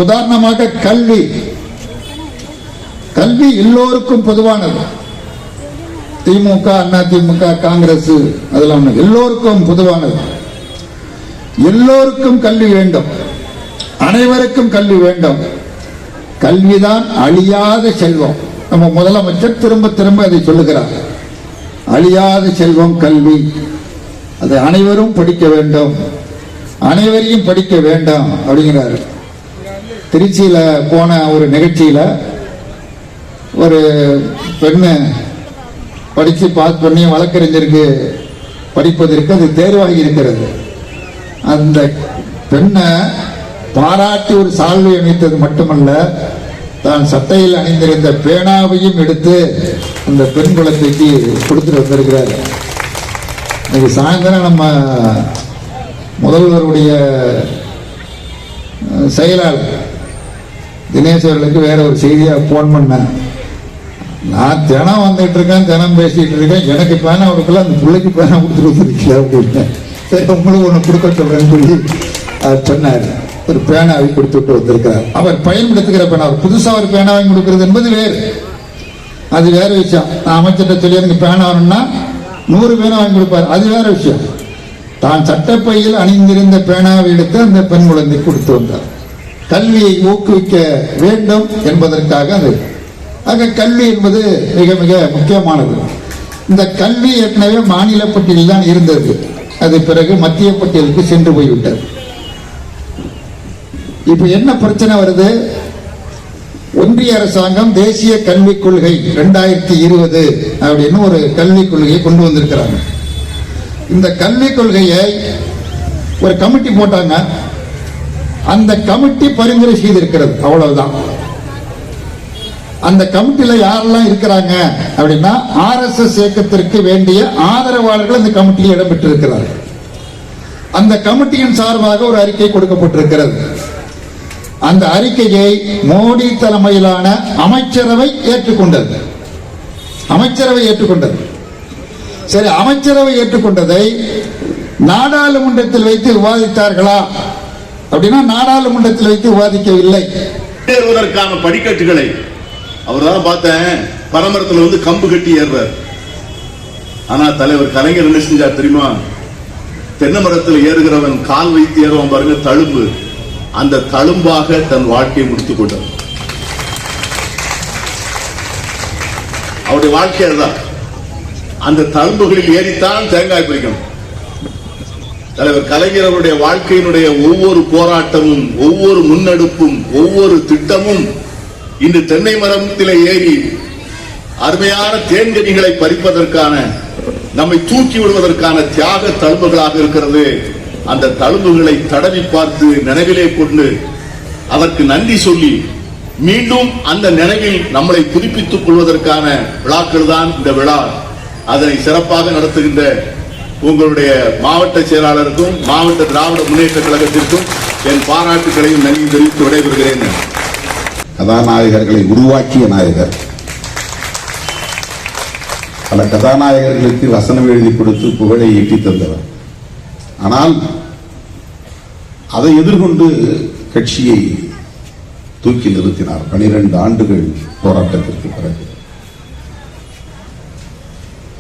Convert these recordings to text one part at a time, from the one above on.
உதாரணமாக கல்வி எல்லோருக்கும் பொதுவானது. திமுக, அண்ணா திமுக, காங்கிரஸ் அதெல்லாம் எல்லோருக்கும் பொதுவானது. எல்லோருக்கும் கல்வி வேண்டும், அனைவருக்கும் கல்வி வேண்டும். கல்விதான் அழியாத செல்வம். நம்ம முதலமைச்சர் திரும்ப திரும்ப அதை சொல்லுகிறார். அழியாத செல்வம் கல்வி, அதை அனைவரும் படிக்க வேண்டும், அனைவரையும் படிக்க வேண்டும் அப்படிங்கிறார். திருச்சியில போன ஒரு நிகழ்ச்சியில ஒரு பெண்ணு படிச்சு பாஸ் பண்ணி வழக்கறிஞருக்கு படிப்பதற்கு அது தேர்வாகி இருக்கிறது. அந்த பெண்ணை பாராட்டி ஒரு சால்வை அணித்தது மட்டுமல்ல, தான் சட்டையில் அணிந்திருந்த பேனாவையும் எடுத்து அந்த பெண் குழந்தைக்கு கொடுத்துட்டு வந்திருக்கிறார். இன்னைக்கு சாயந்தரம் நம்ம முதல்வருடைய செயலாளர் தினேஷ் அவர்களுக்கு வேற ஒரு செய்தியா போன் பண்ணேன். நான் தினம் வந்துட்டு இருக்கேன், தினம் பேசிட்டு இருக்கேன், எனக்கு பேனா கொடுக்கல, அந்த பிள்ளைக்கு பேனா கொடுத்துட்டு வந்துருக்கல அப்படின்னு. சரி, உங்களுக்கு ஒன்று கொடுக்க சொல்றேன்னு சொல்லி அவர் சொன்னார். ஒரு பேனாவை கொடுத்துட்டு வந்திருக்கிறார். அவர் பயன்படுத்துகிற பேனா, புதுசா ஒரு பேனா வாங்கி கொடுக்கிறது என்பது வேறு, அது வேற விஷயம். நான் அமைச்சர்கிட்ட சொல்லி எனக்கு பேனா வேணும்னா 100 பேனா வாங்கி கொடுப்பார், அது வேற விஷயம். தான் சட்டப்பையில் அணிந்திருந்த பேனாவை எடுத்து அந்த பெண் குழந்தை கொடுத்து வந்தார். கல்வியை ஊக்குவிக்க வேண்டும் என்பதற்காக அது. ஆக கல்வி என்பது மிக மிக முக்கியமானது. இந்த கல்வி ஏற்கனவே மாநில பட்டியலில் தான் இருந்தது, அது பிறகு மத்திய பட்டியலுக்கு சென்று போய்விட்டது. இப்ப என்ன பிரச்சனை வருது? ஒன்றிய அரசாங்கம் தேசிய கல்விக் கொள்கை 2020 அப்படின்னு ஒரு கல்விக் கொள்கையை கொண்டு வந்திருக்கிறாங்க. இந்த கல்விக் கொள்கையை ஒரு கமிட்டி போட்டாங்க, அந்த கமிட்டி பரிந்துரை செய்திருக்கிறது, அவ்வளவுதான். அந்த கமிட்டியில யாரெல்லாம் இருக்கிறாங்க அப்படின்னா, RSS இயக்கத்திற்கு வேண்டிய ஆதரவாளர்கள் அந்த கமிட்டியில் இடம்பெற்றிருக்கிறார்கள். அந்த கமிட்டியின் சார்பாக ஒரு அறிக்கை கொடுக்கப்பட்டிருக்கிறது. அந்த அறிக்கையை மோடி தலைமையிலான அமைச்சரவை ஏற்றுக்கொண்டது. சரி, அமைச்சரவை ஏற்றுக்கொண்டதை நாடாளுமன்றத்தில் வைத்து விவாதித்தார்களா அப்படின்னா, நாடாளுமன்றத்தில் வைத்து விவாதிக்கவில்லை. ஏறுவதற்கான படிக்கட்டுகளை அவர் தான் பார்த்தேன், பரமரத்தில் வந்து கம்பு கட்டி ஏறுறார். ஆனா தலைவர் கலைஞர் என்ன செஞ்சார் தெரியுமா? தென்னை மரத்தில் ஏறுகிறவன் கால் வைத்து ஏறுவான் பாருங்க, தழும்பு, அந்த தழும்பாக தன் வாழ்க்கையை முடித்துக் கொண்டார். அவருடைய வாழ்க்கை தான். அந்த தழும்புகளில் ஏறித்தான் தேங்காய் பிடிக்கணும். தலைவர் கலைஞர் அவருடைய வாழ்க்கையினுடைய ஒவ்வொரு போராட்டமும், ஒவ்வொரு முன்னெடுப்பும், ஒவ்வொரு திட்டமும் இன்று தென்னை மரத்திலே ஏறி அருமையான தேன்கனிகளை பறிப்பதற்கான, நம்மை தூக்கி விடுவதற்கான தியாக தழும்புகளாக இருக்கிறது. அந்த தழும்புகளை தடவி பார்த்து நினைவிலே கொண்டு அதற்கு நன்றி சொல்லி மீண்டும் அந்த நினைவில் நம்மளை புதுப்பித்துக் கொள்வதற்கான விழாக்கள் தான் இந்த விழா. அதனை சிறப்பாக நடத்துகின்ற உங்களுடைய மாவட்ட செயலாளருக்கும் மாவட்ட திராவிட முன்னேற்ற கழகத்திற்கும் என் பாராட்டுகளையும் நன்றி தெரிவித்து விடைபெறுகிறேன். கதாநாயகர்களை உருவாக்கிய நாயகர், பல கதாநாயகர்களுக்கு வசனம் எழுதி கொடுத்து புகழை ஈட்டி தந்தவர். ஆனால் அதை எதிர்கொண்டு கட்சியை தூக்கி நிறுத்தினார். 12 ஆண்டுகள் போராட்டத்திற்கு பிறகு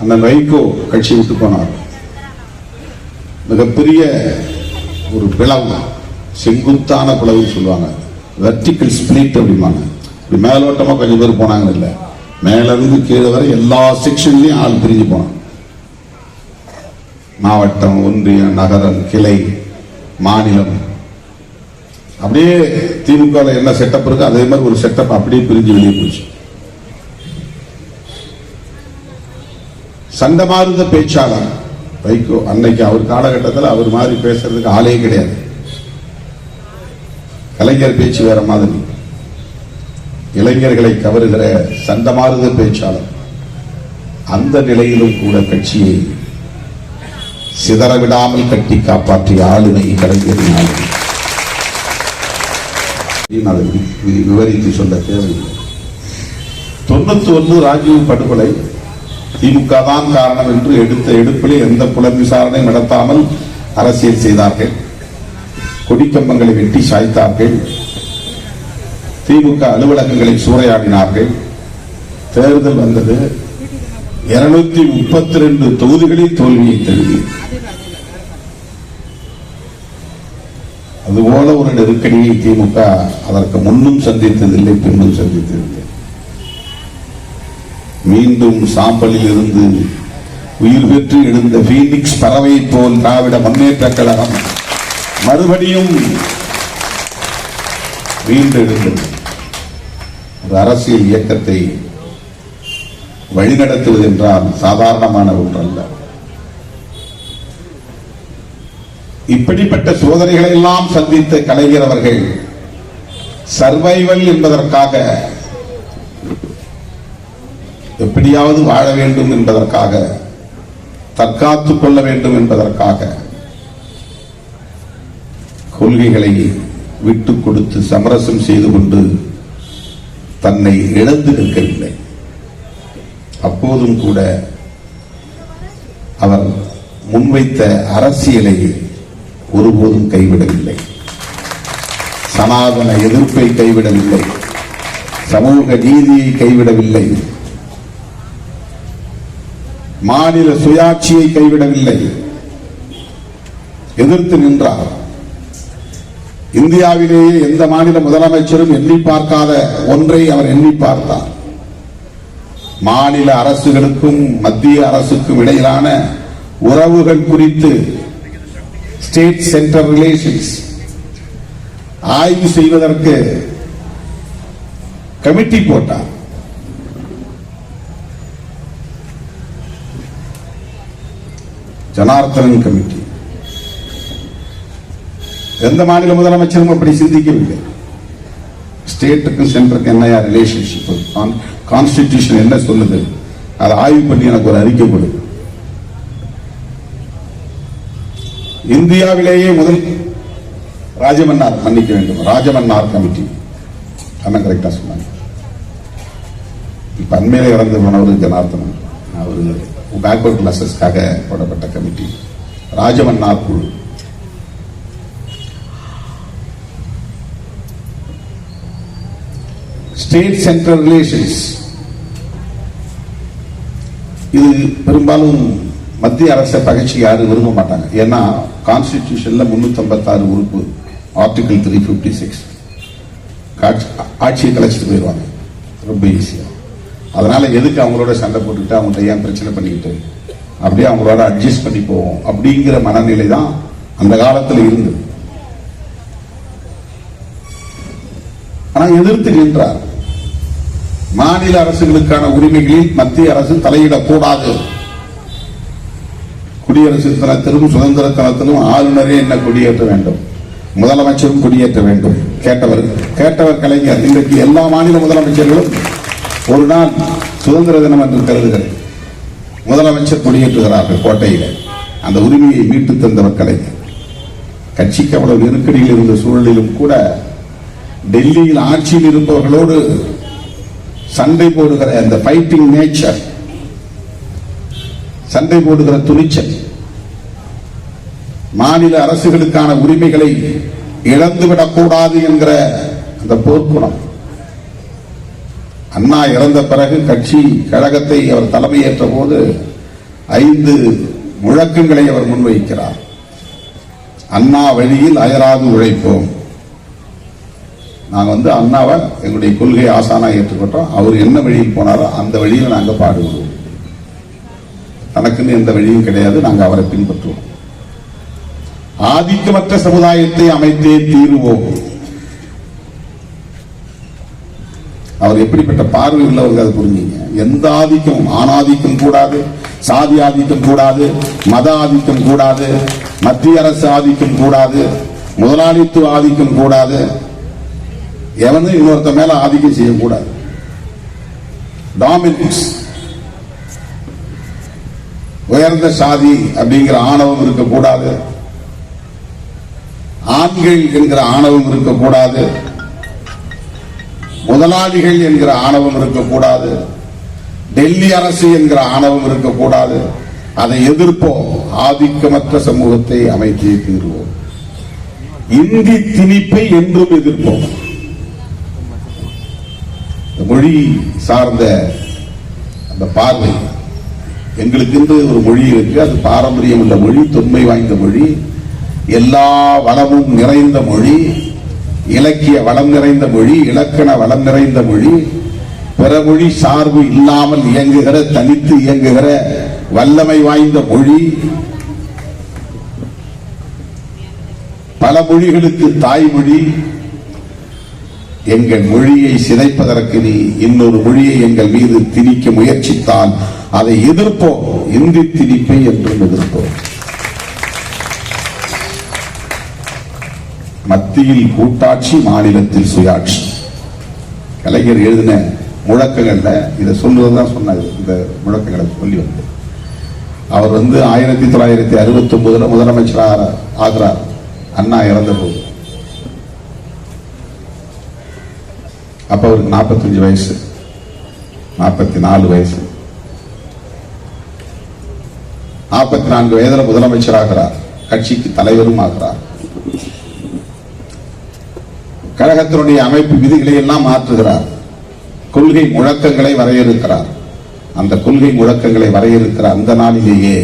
அண்ணன் வைகோ கட்சி விட்டு போனார். மிகப்பெரிய ஒரு பிளவு, செங்குத்தான பிளவு சொல்லுவாங்க, வெர்டிகல் ஸ்பிளிட் அப்படிமாங்க. இப்படி மேலோட்டமா கொஞ்சம் பேர் போனாங்க, இல்ல மேல இருந்து கீழே வரை எல்லா செக்ஷன்லயும் ஆள் பிரிஞ்சு போனாங்க. மாவட்டம், ஒன்றியம், நகரம், கிளை, மாநிலம், அப்படியே திமுக என்ன செட்டப் இருக்கு அதே மாதிரி ஒரு செட்டப் அப்படியே பிரிஞ்சு வெளியே போச்சு. சண்டமார்ந்த பேச்சாளர் வைகோ. அன்னைக்கு அவர் காலகட்டத்தில் அவர் மாதிரி பேசுறதுக்கு ஆளே கிடையாது. கலைஞர் பேச்சு வேற மாதிரி, இளைஞர்களை கவருகிற சண்டமார்ந்த பேச்சாளர். அந்த நிலையிலும் கூட கட்சியை சிதறவிடாமல் கட்டி காப்பாற்றிய ஆளுமை கலைஞர். அதை விவரித்து சொல்ல தேவையில்லை. 91 ராஜீவ் படுகொலை திமுக தான் காரணம் என்று எடுத்த எடுப்பிலே எந்த புலன் விசாரணையும் நடத்தாமல் அரசியல் செய்தார்கள். கொடிக்கம்பங்களை வெட்டி சாய்த்தார்கள். திமுக அலுவலகங்களை சூறையாடினார்கள். தேர்தல் வந்தது. 232 தொகுதிகளில் தோல்வியை தழுவி. அதுபோல ஒரு நெருக்கடியை திமுக அதற்கு முன்னும் சந்தித்ததில்லை, பின்னும் சந்தித்ததில்லை. மீண்டும் சாம்பலில் இருந்து உயிர் பெற்று எழுந்த பீனிக்ஸ் பறவை போல் திராவிட முன்னேற்ற கழகம் மறுபடியும் மீண்டெழுந்தது. ஒரு அரசியல் இயக்கத்தை வழிநடத்துவது என்றால் சாதாரணமான ஒன்றல்ல. இப்படிப்பட்ட சோதனைகளை எல்லாம் சந்தித்த கலைஞர் அவர்கள் சர்வைவல் என்பதற்காக, எப்படியாவது வாழ வேண்டும் என்பதற்காக, தற்காத்துக் கொள்ள வேண்டும் என்பதற்காக கொள்கைகளை விட்டுக் கொடுத்து சமரசம் செய்து கொண்டு தன்னை இழந்து நிற்கவில்லை. அப்போதும் கூட அவர் முன்வைத்த அரசியலை ஒருபோதும் கைவிடவில்லை. சனாதன எதிர்ப்பை கைவிடவில்லை, சமூக நீதியை கைவிடவில்லை, மாநில சுயாட்சியை கைவிடவில்லை, எதிர்த்து நின்றார். இந்தியாவிலேயே எந்த மாநில முதலமைச்சரும் எண்ணி பார்க்காத ஒன்றை அவர் எண்ணி பார்த்தார். மாநில அரசுகளுக்கும் மத்திய அரசுக்கும் இடையிலான உறவுகள் குறித்து ஸ்டேட் சென்டர் ரிலேஷன்ஸ் ஆய்வு செய்வதற்கு கமிட்டி போட்டார். ஜனார்த்தனன் கமிட்டி. எந்த மாநில முதலமைச்சரும் அப்படி சிந்திக்கவில்லை. ஸ்டேட்டுக்கும் சென்டருக்கும் என்னையா ரிலேஷன்ஷிப், கான்ஸ்டிடியூஷன் என்ன சொல்லுது, அதை ஆய்வு பண்ணி எனக்கு ஒரு அறிக்கை கொடுங்க. இந்தியாவிலேயே முதல் ராஜமன்னார், மன்னிக்க வேண்டும், ராஜமன்னார் கமிட்டி அண்ணன் கரெக்டா சொன்னாங்க. இப்ப அண்மையில இறந்து போனவர் ஜனார்த்தனன், அவரு பேக்வர்ட் கிளாஸஸ்க்காக போடப்பட்ட கமிட்டி ராஜமன்னார் குழு. ஸ்டேட் சென்ட்ரல் ரிலேஷன்ஸ், இது பெரும்பாலும் மத்திய அரசை பகைச்சு யாரும் விரும்ப மாட்டாங்க. ஏன்னா கான்ஸ்டிடியூஷன்ல 356 உறுப்பு, ஆர்டிகல் 356 ஆட்சியை கலைச்சிட்டு போயிடுவாங்க ரொம்ப ஈஸியா. அதனால எதுக்கு அவங்களோட சண்டை போட்டுக்கிட்டு அவங்கள்ட்ட ஏன் பிரச்சனை பண்ணிக்கிட்டு, அப்படியே அவங்களோட அட்ஜஸ்ட் பண்ணி போவோம் அப்படிங்கிற மனநிலை தான் அந்த காலத்தில் இருந்தது. ஆனா எதிர்த்து நின்றார். மாநில அரசுகளுக்கான உரிமைகளில் மத்திய அரசு தலையிடக்கூடாது. குடியரசு தினத்திலும் சுதந்திர தினத்திலும் ஆளுநரே என்ன கொடியேற்ற வேண்டும், முதலமைச்சரும் கொடியேற்ற வேண்டும். கேட்டவர் கலைஞர். இன்றைக்கு எல்லா மாநில முதலமைச்சர்களும் ஒரு நாள் சுதந்திர தினம் என்று கருதுகிறேன், முதலமைச்சர் கொடியேற்றுகிறார்கள் கோட்டையில். அந்த உரிமையை மீட்டு தந்தவர் கலைஞர். கட்சிக்கு அவ்வளவு நெருக்கடியில் இருந்த சூழலிலும் கூட டெல்லியில் ஆட்சியில் இருப்பவர்களோடு சண்டை போடுகிற அந்த ஃபைட்டிங் நேச்சர், சண்டை போடுகிற துணிச்சல், மாநில அரசுகளுக்கான உரிமைகளை இழந்துவிடக்கூடாது என்கிற அந்த போர்க்குணம். அண்ணா இறந்த பிறகு கட்சி கழகத்தை அவர் தலைமையேற்ற போது 5 முழக்கங்களை அவர் முன்வைக்கிறார். அண்ணா வழியில் அயராது உழைப்போம். நாங்க அண்ணாவை எங்களுடைய கொள்கை ஆசானா ஏற்றுக்கொண்டோம். அவர் என்ன வழியில் போனாரோ அந்த வழியில் நாங்க பாடுவோம். தனக்குன்னு எந்த வழியும் கிடையாது, நாங்க அவரை பின்பற்றுவோம். ஆதிக்கமற்ற சமுதாயத்தை அமைத்தே தீருவோம். அவர் எப்படிப்பட்ட பார்வை உள்ளவங்க அதை புரிஞ்சுங்க. எந்த ஆதிக்கமும், ஆணாதிக்கம் கூடாது, சாதி ஆதிக்கம் கூடாது, மத ஆதிக்கம் கூடாது, மத்திய அரசு ஆதிக்கம் கூடாது, முதலாளித்துவ ஆதிக்கம் கூடாது, எவனும் இன்னொருத்த மேல ஆதிக்கம் செய்யக்கூடாது. டாமினன்ஸ், உயர்ந்த சாதி அப்படிங்கிற ஆணவம் இருக்கக்கூடாது, ஆண்கள் என்கிற ஆணவம் இருக்கக்கூடாது, முதலாளிகள் என்கிற ஆணவம் இருக்கக்கூடாது, டெல்லி அரசு என்கிற ஆணவம் இருக்கக்கூடாது. அதை எதிர்ப்போம். ஆதிக்கமற்ற சமூகத்தை அமைத்தே தீர்வோம். இந்தி திணிப்பை என்றும் எதிர்ப்போம். மொழி சார்ந்த அந்த பார்வை, எங்களுக்கென்று ஒரு மொழி இருக்கு, அது பாரம்பரியம் உள்ள மொழி, தொன்மை வாய்ந்த மொழி, எல்லா வளமும் நிறைந்த மொழி, இலக்கிய வளம் நிறைந்த மொழி, இலக்கண வளம் நிறைந்த மொழி, பிறமொழி சார்பு இல்லாமல் இயங்குகிற, தனித்து இயங்குகிற வல்லமை வாய்ந்த மொழி, பல மொழிகளுக்கு தாய்மொழி. எங்கள் மொழியை சிதைப்பதற்கு நீ இன்னொரு மொழியை எங்கள் மீது திணிக்க முயற்சித்தால் அதை எதிர்ப்போம். இந்தி திணிப்பை என்றும் எதிர்ப்போம். மத்தியில் கூட்டாட்சி, மாநிலத்தில் சுயாட்சி. கலைஞர் எழுதின முழக்கங்கள்ல இதை சொல்லுவதுதான் சொன்னார். இந்த முழக்கங்களை சொல்லி வந்து அவர் 1969 முதலமைச்சராக ஆகிறார். அண்ணா இறந்த போது அப்ப அவருக்கு 45 வயசு, 44 வயசு. 44 வயதுல முதலமைச்சராகிறார், கட்சிக்கு தலைவரும் ஆகிறார். கழகத்தினுடைய அமைப்பு விதிகளை எல்லாம் மாற்றுகிறார், கொள்கை முழக்கங்களை வரையறுக்கிறார். அந்த கொள்கை முழக்கங்களை வரையறுக்கிற அந்த நாளிலேயே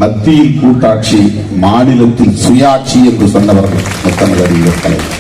மத்தியில் கூட்டாட்சி, மாநிலத்தில் சுயாட்சி என்று சொன்னவர்கள் முத்தமிழறிஞர் தலைவர்.